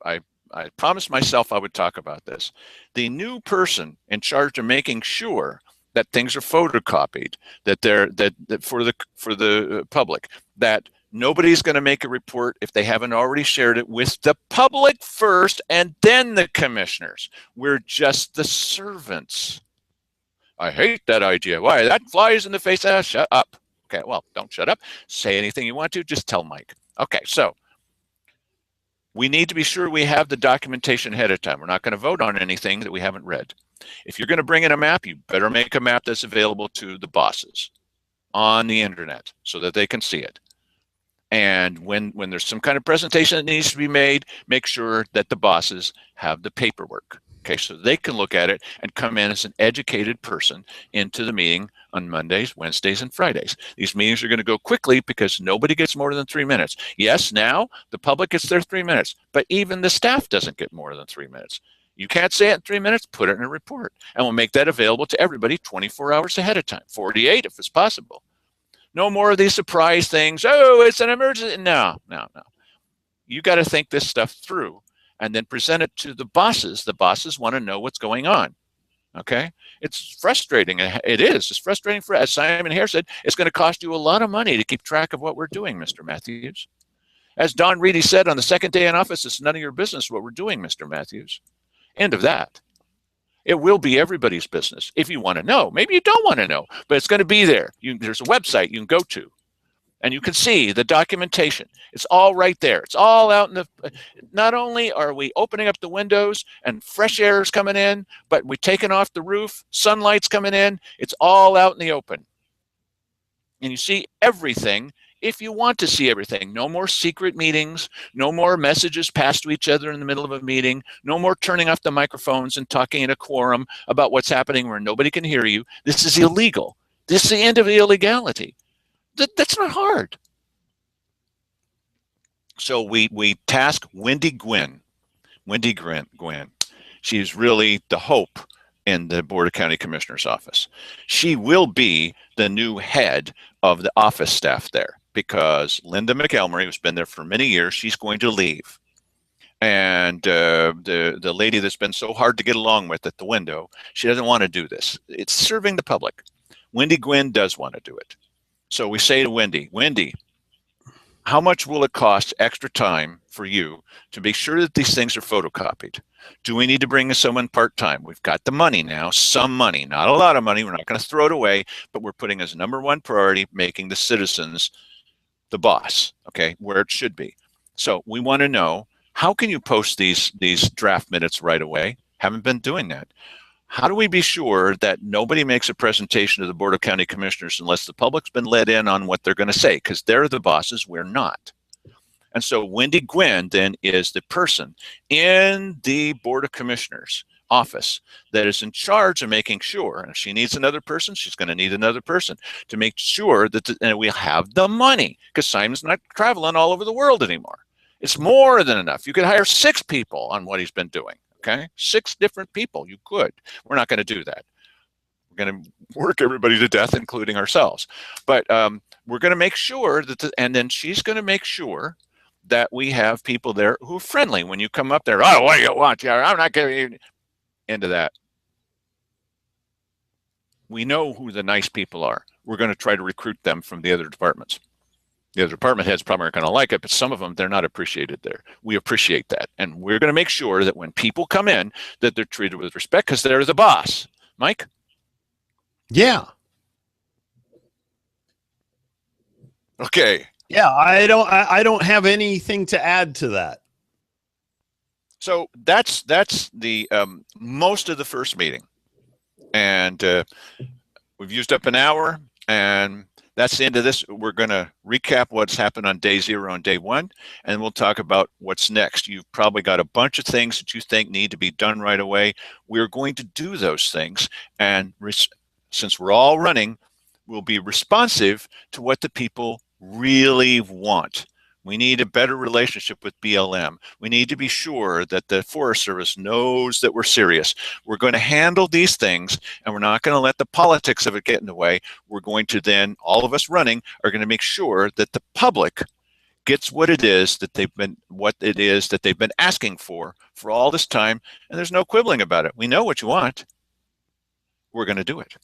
promised myself I would talk about this. The new person in charge of making sure that things are photocopied, that for the public, that nobody's going to make a report if they haven't already shared it with the public first and then the commissioners. We're just the servants. I hate that idea. Why? That flies in the face. Shut up. Okay, well, don't shut up. Say anything you want to. Just tell Mike. Okay, so we need to be sure we have the documentation ahead of time. We're not going to vote on anything that we haven't read. If you're going to bring in a map, you better make a map that's available to the bosses on the internet so that they can see it. And when there's some kind of presentation that needs to be made, make sure that the bosses have the paperwork. Okay, so they can look at it and come in as an educated person into the meeting on Mondays, Wednesdays, and Fridays. These meetings are going to go quickly because nobody gets more than 3 minutes. Yes, now the public gets their 3 minutes, but even the staff doesn't get more than 3 minutes. You can't say it in 3 minutes, put it in a report. And we'll make that available to everybody 24 hours ahead of time, 48 if it's possible. No more of these surprise things. Oh, it's an emergency. No. You got to think this stuff through and then present it to the bosses. The bosses want to know what's going on. Okay? It's frustrating. It is. It's frustrating for, as Simon Hare said, it's going to cost you a lot of money to keep track of what we're doing, Mr. Matthews. As Don Reedy said on the second day in office, it's none of your business what we're doing, Mr. Matthews. End of that. It will be everybody's business if you want to know. Maybe you don't want to know, but it's going to be there. There's a website you can go to, and you can see the documentation. It's all right there. It's all out in the. Not only are we opening up the windows and fresh air is coming in, but we're taking off the roof, sunlight's coming in. It's all out in the open. And you see everything if you want to see everything. No more secret meetings, no more messages passed to each other in the middle of a meeting, no more turning off the microphones and talking in a quorum about what's happening where nobody can hear you. This is illegal. This is the end of the illegality. That's not hard. So we task Wendy Gwynn. She's really the hope in the Board of County Commissioners office. She will be the new head of the office staff there because Linda McElmurray, who's been there for many years, she's going to leave. And the lady that's been so hard to get along with at the window, she doesn't want to do this. It's serving the public. Wendy Gwynn does want to do it. So we say to Wendy, how much will it cost extra time for you to be sure that these things are photocopied? Do we need to bring in someone part-time? We've got the money now, some money, not a lot of money. We're not going to throw it away, but we're putting as number one priority, making the citizens the boss, okay, where it should be. So we want to know, how can you post these draft minutes right away? Haven't been doing that. How do we be sure that nobody makes a presentation to the Board of County Commissioners unless the public's been let in on what they're going to say? Because they're the bosses, we're not. And so Wendy Gwynn then is the person in the Board of Commissioners office that is in charge of making sure, and if she needs another person, she's going to need another person to make sure that and we have the money, because Simon's not traveling all over the world anymore. It's more than enough. You could hire 6 people on what he's been doing. Okay, 6 different people. You could. We're not going to do that. We're going to work everybody to death, including ourselves. But we're going to make sure that, and then she's going to make sure that we have people there who are friendly. When you come up there, oh, what do you want? I'm not going into that. We know who the nice people are. We're going to try to recruit them from the other departments. The other department heads probably aren't going to like it, but some of them, they're not appreciated there. We appreciate that. And we're going to make sure that when people come in, that they're treated with respect because they're the boss. Mike?
Yeah.
Okay.
Yeah, I don't have anything to add to that.
So that's the most of the first meeting. And we've used up an hour, and that's the end of this. We're going to recap what's happened on day 0 and day 1, and we'll talk about what's next. You've probably got a bunch of things that you think need to be done right away. We're going to do those things, and since we're all running, we'll be responsive to what the people really want. We need a better relationship with BLM. We need to be sure that the Forest Service knows that we're serious. We're going to handle these things, and we're not going to let the politics of it get in the way. We're going to then, all of us running, are going to make sure that the public gets what it is that they've been asking for all this time, and there's no quibbling about it. We know what you want. We're going to do it.